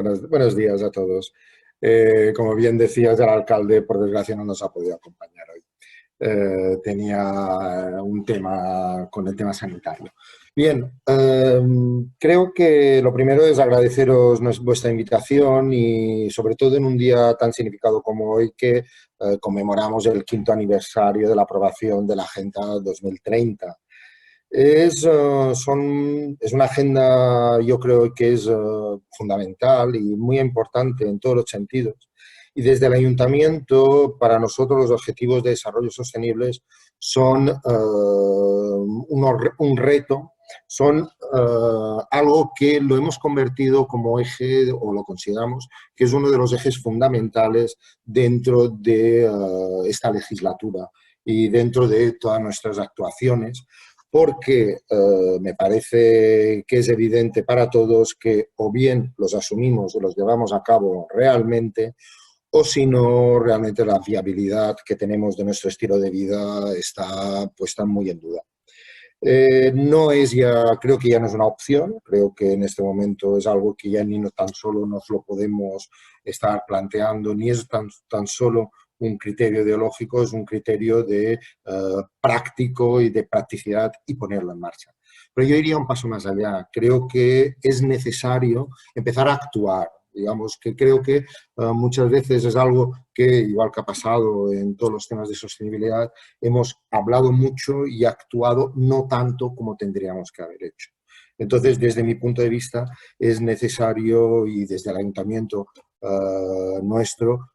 Buenos días a todos. Como bien decías, el alcalde, por desgracia, no nos ha podido acompañar hoy. Tenía un tema con el tema sanitario. Bien, creo que lo primero es agradeceros vuestra invitación y sobre todo en un día tan significado como hoy que conmemoramos el 5º aniversario de la aprobación de la Agenda 2030. Es una agenda, yo creo que es fundamental y muy importante en todos los sentidos. Y desde el Ayuntamiento, para nosotros los Objetivos de Desarrollo Sostenibles son un reto, son algo que lo hemos convertido como eje, o lo consideramos, que es uno de los ejes fundamentales dentro de esta legislatura y dentro de todas nuestras actuaciones, porque me parece que es evidente para todos que o bien los asumimos o los llevamos a cabo realmente, o si no, realmente la viabilidad que tenemos de nuestro estilo de vida está puesta muy en duda. No es ya, creo que ya no es una opción, creo que en este momento es algo que ya ni no tan solo nos lo podemos estar planteando, ni es tan solo un criterio ideológico, es un criterio de práctico y de practicidad y ponerlo en marcha. Pero yo iría un paso más allá, creo que es necesario empezar a actuar. Digamos que creo que muchas veces es algo que, igual que ha pasado en todos los temas de sostenibilidad, hemos hablado mucho y actuado no tanto como tendríamos que haber hecho. Entonces, desde mi punto de vista, es necesario, y desde el Ayuntamiento nuestro,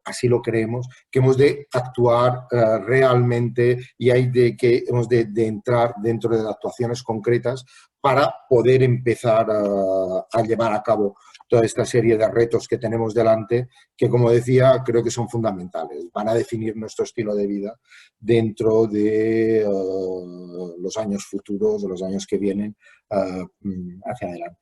así lo creemos, que hemos de actuar realmente y hemos de entrar dentro de actuaciones concretas para poder empezar a llevar a cabo toda esta serie de retos que tenemos delante, que, como decía, creo que son fundamentales. Van a definir nuestro estilo de vida dentro de los años futuros, de los años que vienen hacia adelante.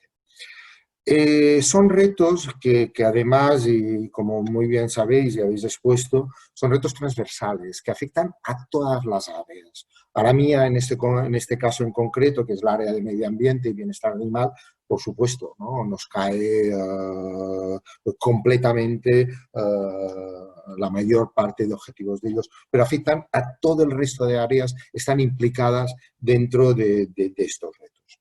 Son retos que además, y como muy bien sabéis y habéis expuesto, son retos transversales que afectan a todas las áreas. A la mía, en este caso en concreto, que es el área de medio ambiente y bienestar animal, por supuesto, ¿no? Nos cae completamente la mayor parte de objetivos de ellos, pero afectan a todo el resto de áreas, están implicadas dentro de estos retos.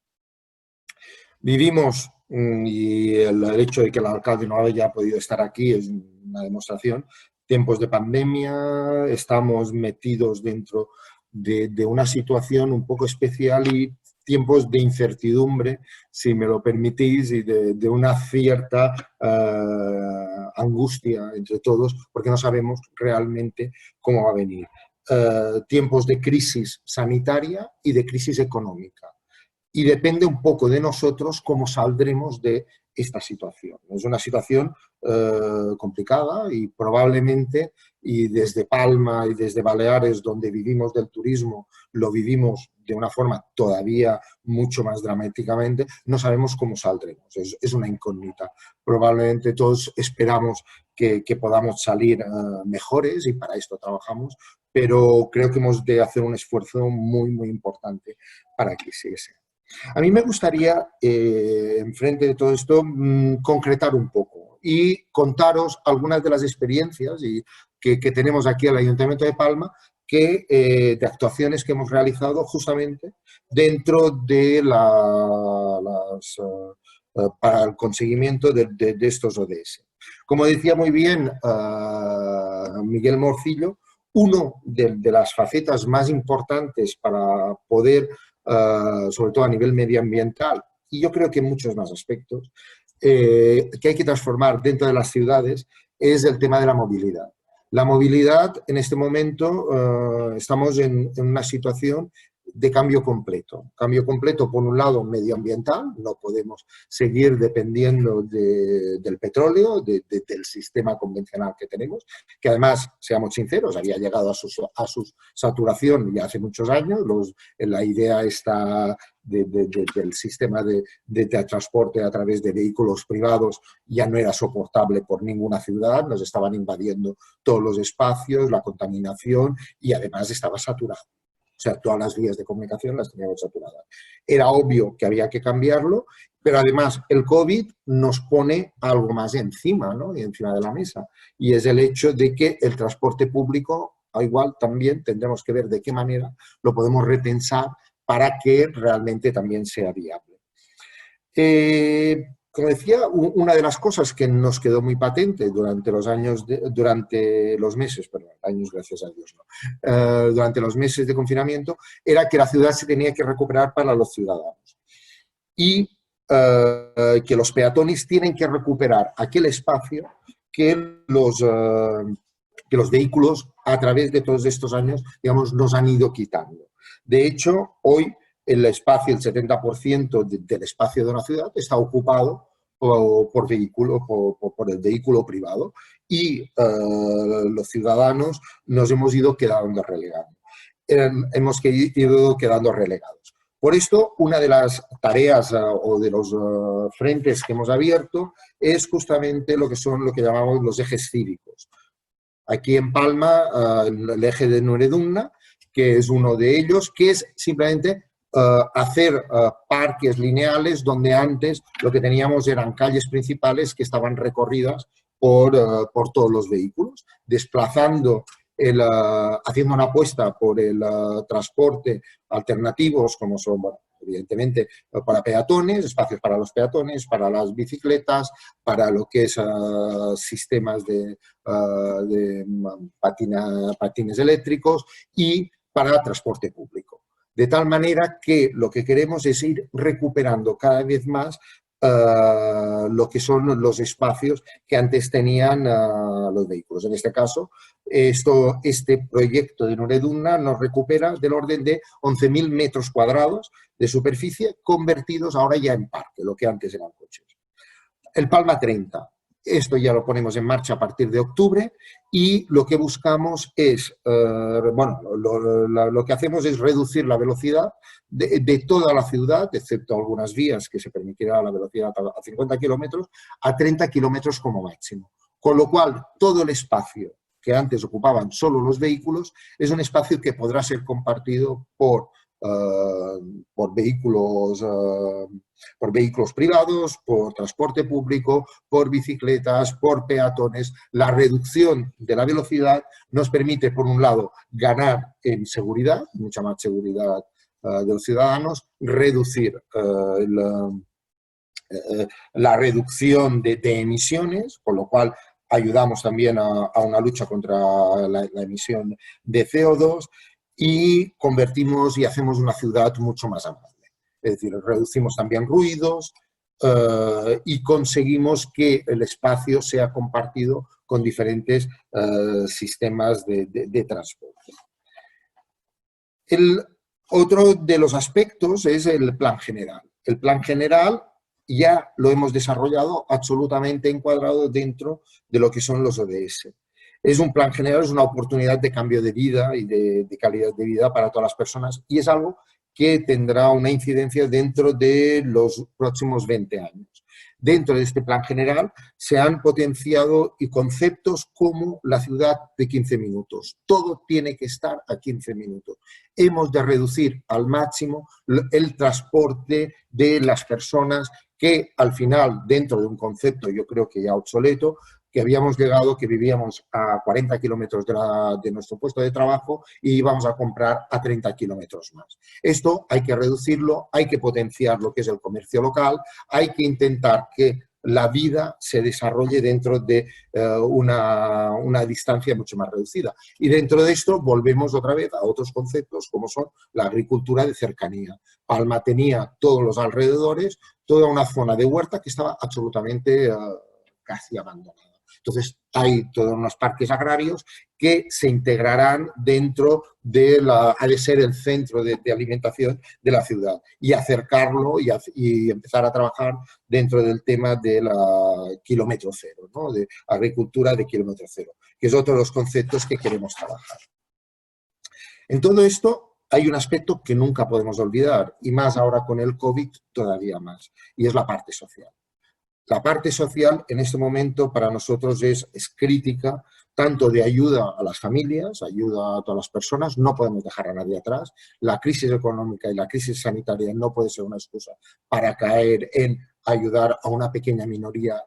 Vivimos, y el hecho de que el alcalde no haya podido estar aquí es una demostración, tiempos de pandemia, estamos metidos dentro de una situación un poco especial y tiempos de incertidumbre, si me lo permitís, y de una cierta angustia entre todos, porque no sabemos realmente cómo va a venir. Tiempos de crisis sanitaria y de crisis económica. Y depende un poco de nosotros cómo saldremos de esta situación. Es una situación complicada y probablemente, y desde Palma y desde Baleares, donde vivimos del turismo, lo vivimos de una forma todavía mucho más dramáticamente, no sabemos cómo saldremos. Es una incógnita. Probablemente todos esperamos que podamos salir mejores y para esto trabajamos, pero creo que hemos de hacer un esfuerzo muy, muy importante para que sí sea. A mí me gustaría, enfrente de todo esto, concretar un poco y contaros algunas de las experiencias que tenemos aquí en el Ayuntamiento de Palma, de actuaciones que hemos realizado justamente dentro de para el conseguimiento de estos ODS. Como decía muy bien Miguel Morcillo, una de las facetas más importantes para poder sobre todo a nivel medioambiental, y yo creo que en muchos más aspectos, que hay que transformar dentro de las ciudades, es el tema de la movilidad. La movilidad, en este momento, estamos en una situación de cambio completo. Cambio completo, por un lado, medioambiental, no podemos seguir dependiendo del petróleo, del sistema convencional que tenemos, que además, seamos sinceros, había llegado a su saturación ya hace muchos años. La idea está del sistema de transporte a través de vehículos privados ya no era soportable por ninguna ciudad, nos estaban invadiendo todos los espacios, la contaminación, y además estaba saturado. O sea, todas las vías de comunicación las teníamos saturadas. Era obvio que había que cambiarlo Pero además el COVID nos pone algo más encima, ¿no? Y encima de la mesa, y es el hecho de que el transporte público, igual también tendremos que ver de qué manera lo podemos repensar para que realmente también sea viable. Como decía, una de las cosas que nos quedó muy patente durante los años, durante los meses, perdón, años gracias a Dios, ¿no? Durante los meses de confinamiento, era que la ciudad se tenía que recuperar para los ciudadanos y que los peatones tienen que recuperar aquel espacio que los vehículos a través de todos estos años, digamos, nos han ido quitando. De hecho, hoy el espacio, el 70% del espacio de una ciudad está ocupado por el vehículo privado y los ciudadanos nos hemos ido quedando relegados. Hemos ido quedando relegados. Por esto, una de las tareas o de los frentes que hemos abierto es justamente lo que llamamos los ejes cívicos. Aquí en Palma, el eje de Nuredunna, que es uno de ellos, que es simplemente hacer parques lineales donde antes lo que teníamos eran calles principales que estaban recorridas por todos los vehículos, desplazando, haciendo una apuesta por el transporte alternativos, como son, bueno, evidentemente, para peatones, espacios para los peatones, para las bicicletas, para lo que es sistemas de patines eléctricos y para transporte público. De tal manera que lo que queremos es ir recuperando cada vez más lo que son los espacios que antes tenían los vehículos. En este caso, este proyecto de Nuredunna nos recupera del orden de 11.000 metros cuadrados de superficie convertidos ahora ya en parque, lo que antes eran coches. El Palma 30. Esto ya lo ponemos en marcha a partir de octubre y lo que buscamos es, bueno, lo que hacemos es reducir la velocidad de toda la ciudad, excepto algunas vías que se permitirá la velocidad a 50 kilómetros, a 30 kilómetros como máximo. Con lo cual, todo el espacio que antes ocupaban solo los vehículos es un espacio que podrá ser compartido por vehículos privados, por transporte público, por bicicletas, por peatones. La reducción de la velocidad nos permite, por un lado, ganar en seguridad, mucha más seguridad de los ciudadanos, reducir la reducción de emisiones, con lo cual ayudamos también a una lucha contra la emisión de CO2 y convertimos y hacemos una ciudad mucho más amable. Es decir, reducimos también ruidos y conseguimos que el espacio sea compartido con diferentes sistemas de transporte. El otro de los aspectos es el plan general. El plan general ya lo hemos desarrollado absolutamente encuadrado dentro de lo que son los ODS. Es un plan general, es una oportunidad de cambio de vida y de calidad de vida para todas las personas y es algo que tendrá una incidencia dentro de los próximos 20 años. Dentro de este plan general se han potenciado conceptos como la ciudad de 15 minutos. Todo tiene que estar a 15 minutos. Hemos de reducir al máximo el transporte de las personas que al final, dentro de un concepto yo creo que ya obsoleto, que habíamos llegado, que vivíamos a 40 kilómetros de nuestro puesto de trabajo y íbamos a comprar a 30 kilómetros más. Esto hay que reducirlo, hay que potenciar lo que es el comercio local, hay que intentar que la vida se desarrolle dentro de una distancia mucho más reducida. Y dentro de esto volvemos otra vez a otros conceptos como son la agricultura de cercanía. Palma tenía todos los alrededores, toda una zona de huerta que estaba absolutamente casi abandonada. Entonces, hay todos unos parques agrarios que se integrarán dentro ha de ser el centro de alimentación de la ciudad y acercarlo y empezar a trabajar dentro del tema del kilómetro cero, ¿no? De agricultura de kilómetro cero, que es otro de los conceptos que queremos trabajar. En todo esto hay un aspecto que nunca podemos olvidar y más ahora con el COVID todavía más, y es la parte social. La parte social en este momento para nosotros es crítica, tanto de ayuda a las familias, ayuda a todas las personas, no podemos dejar a nadie atrás. La crisis económica y la crisis sanitaria no puede ser una excusa para caer en ayudar a una pequeña minoría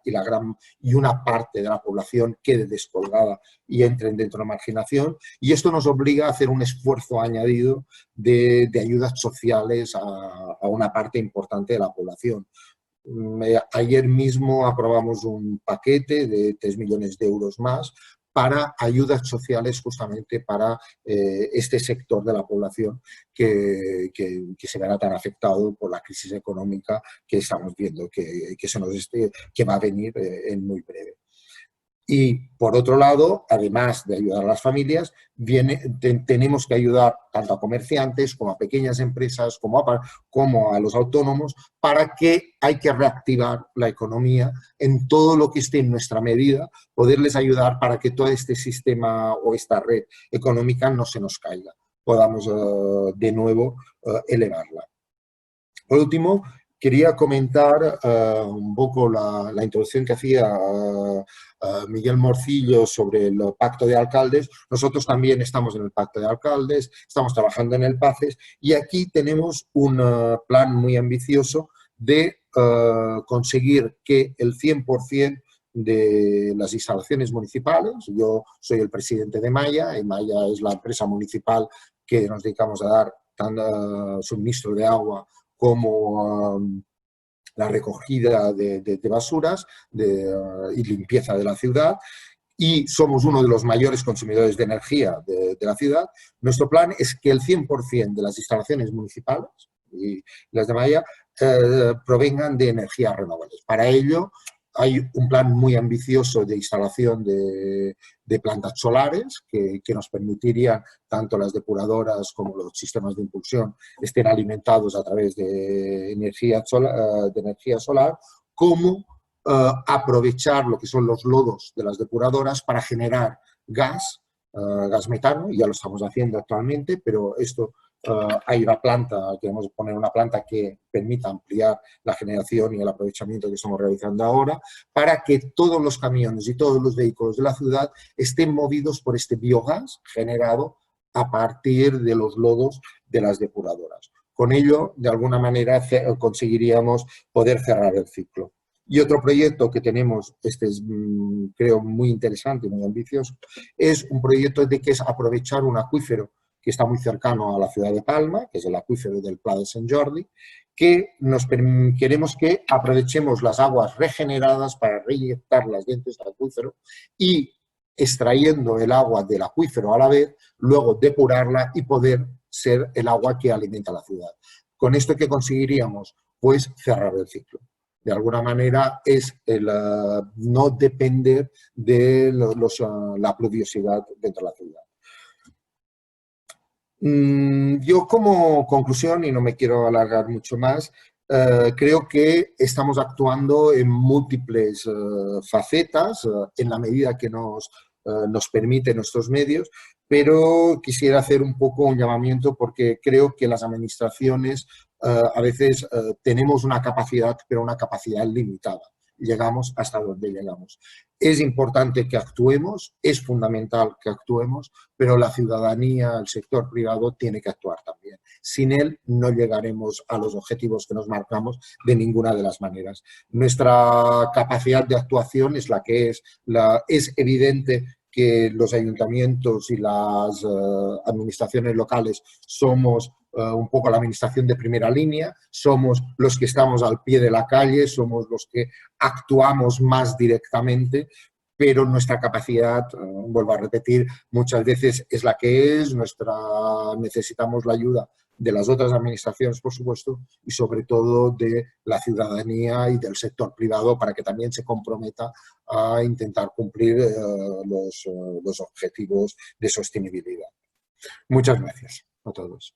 y una parte de la población quede descolgada y entren dentro de la marginación. Y esto nos obliga a hacer un esfuerzo añadido de ayudas sociales a una parte importante de la población. Ayer mismo aprobamos un paquete de 3 millones de euros más para ayudas sociales justamente para este sector de la población que se verá tan afectado por la crisis económica que estamos viendo que va a venir en muy breve. Y por otro lado, además de ayudar a las familias, tenemos que ayudar tanto a comerciantes como a pequeñas empresas, como a los autónomos, para que hay que reactivar la economía en todo lo que esté en nuestra medida, poderles ayudar para que todo este sistema o esta red económica no se nos caiga, podamos de nuevo elevarla. Por último, quería comentar un poco la introducción que hacía Miguel Morcillo sobre el pacto de alcaldes. Nosotros también estamos en el pacto de alcaldes, estamos trabajando en el PACES y aquí tenemos un plan muy ambicioso de conseguir que el 100% de las instalaciones municipales, yo soy el presidente de Maya, y Maya es la empresa municipal que nos dedicamos a dar suministro de agua como la recogida de basuras y limpieza de la ciudad, y somos uno de los mayores consumidores de energía de la ciudad. Nuestro plan es que el 100% de las instalaciones municipales y las de Maya provengan de energías renovables. Para ello hay un plan muy ambicioso de instalación de plantas solares que nos permitirían, tanto las depuradoras como los sistemas de impulsión, estén alimentados a través de energía solar, como aprovechar lo que son los lodos de las depuradoras para generar gas metano, y ya lo estamos haciendo actualmente, pero esto hay una planta, queremos poner una planta que permita ampliar la generación y el aprovechamiento que estamos realizando ahora, para que todos los camiones y todos los vehículos de la ciudad estén movidos por este biogás generado a partir de los lodos de las depuradoras. Con ello, de alguna manera, conseguiríamos poder cerrar el ciclo. Y otro proyecto que tenemos, este es creo muy interesante y muy ambicioso, es un proyecto de que es aprovechar un acuífero que está muy cercano a la ciudad de Palma, que es el acuífero del Pla de Sant Jordi, que queremos que aprovechemos las aguas regeneradas para reinyectarlas dentro de este acuífero y, extrayendo el agua del acuífero a la vez, luego depurarla y poder ser el agua que alimenta la ciudad. ¿Con esto qué conseguiríamos? Pues cerrar el ciclo. De alguna manera es no depender de la pluviosidad dentro de la ciudad. Yo como conclusión, y no me quiero alargar mucho más, creo que estamos actuando en múltiples facetas en la medida que nos permiten nuestros medios, pero quisiera hacer un poco un llamamiento porque creo que las administraciones a veces tenemos una capacidad, pero una capacidad limitada. Llegamos hasta donde llegamos. Es importante que actuemos, es fundamental que actuemos, pero la ciudadanía, el sector privado tiene que actuar también. Sin él no llegaremos a los objetivos que nos marcamos de ninguna de las maneras. Nuestra capacidad de actuación es la que es. Es evidente que los ayuntamientos y las administraciones locales somos un poco la administración de primera línea, somos los que estamos al pie de la calle, somos los que actuamos más directamente, pero nuestra capacidad, vuelvo a repetir, muchas veces es la que es, necesitamos la ayuda de las otras administraciones, por supuesto, y sobre todo de la ciudadanía y del sector privado para que también se comprometa a intentar cumplir los objetivos de sostenibilidad. Muchas gracias a todos.